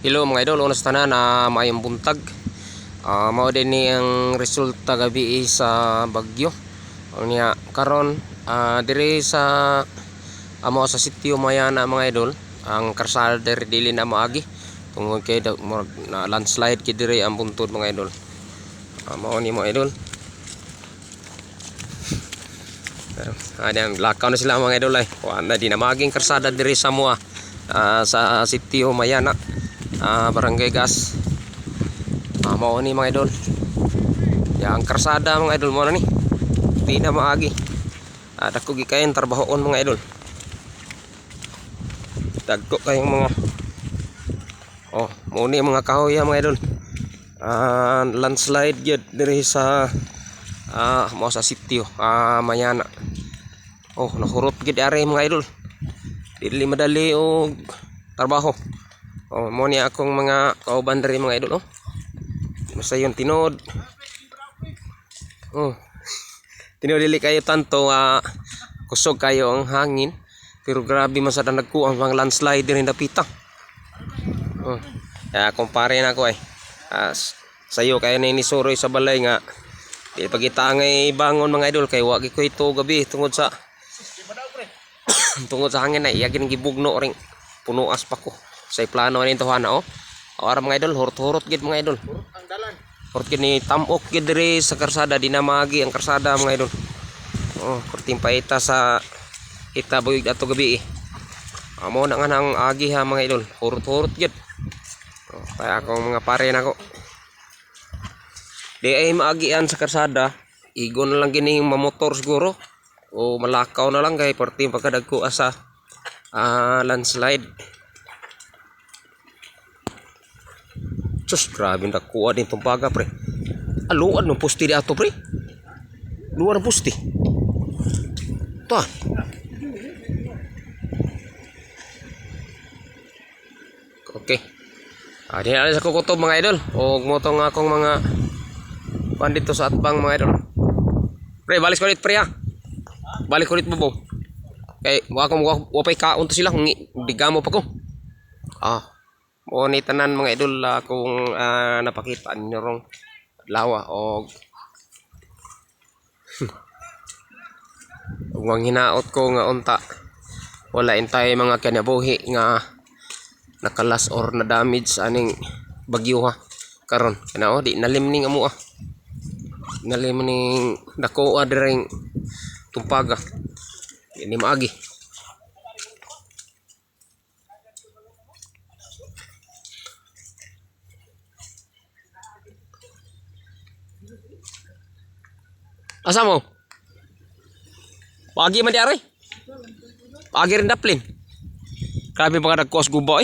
Hello mga idol, unas tanan na mayong buntag. Mao din ni ang resulta gabi sa bagyo. Unya karon dire sa amo sa sitio Mayana mga idol, ang karsada diri dili na maagi tungod kay na landslide kay dire ang buntod mga idol. Mao ni mga idol. Adang lakaw na sila mga idol ay. Wala di na maging karsada dire sa mua sa sitio Mayana. Barangay Gas. Mao ni mga idol. Yang karsada mga idol mo na ni. Di na maagi. Dako gi kayon trabahoon mga idol. Dagko kayong mga mo ni mga kahoy mga idol. Landslide gyud diri sa mao sa sitio Mayana. Nahurot gid ari mga idol. Dili madali og trabaho. Mo ni akong mga kauban diri mga idol. Basta yun tinod. Tinod dili kayo tanto kusog kayo ang hangin. Pero grabe man sa nagku ang mga landslide diri napita. Kumpare na ko sayo kaya na inisoroy sa balay nga di pagita ngay bangon mga idol kay wagi ko ito gabi tungod sa hangin na iyagin gibugno ring punuas pa ko sa plano ni tuhan ara mga idol hurot-hurot gid mga idol. Ang dalan hurot gid ni tamok gid diri sa karsada di na magi ang karsada mga idol. Kurting paita sa kita buyog ato gabi amo na nga nang agi ha mga idol, hurot-hurot gid. Kaya akong mga pare nako di ay maagian sa karsada, igon na lang gini mamotor siguro o malakaw na lang kay perting pagkadagko asa landslide. Sus, grabe na kuha din itong paga pre. Luwad ng pusti di ato pre. Luwad ng pusti. Ito okay. Di na sa kukutob mga idol. O motong akong mga pandito sa atbang mga idol. Pre, balik ko ulit pre Balik ko ulit bubo. Kay wapay kaon to sila kung bigamo pa ko. O ni tanan mga idol kung napakita ninyo rong lawa o wang hinaot ko nga unta wala intay mga kanabuhi nga nakalas or na damage aning bagyo karon kana di nalim ning amo nalim ning dako adreng tumpaga ini maagi. Asa mo? Pagi man di ari. Pagi rin daplin. Grabe mga nagkuas gubo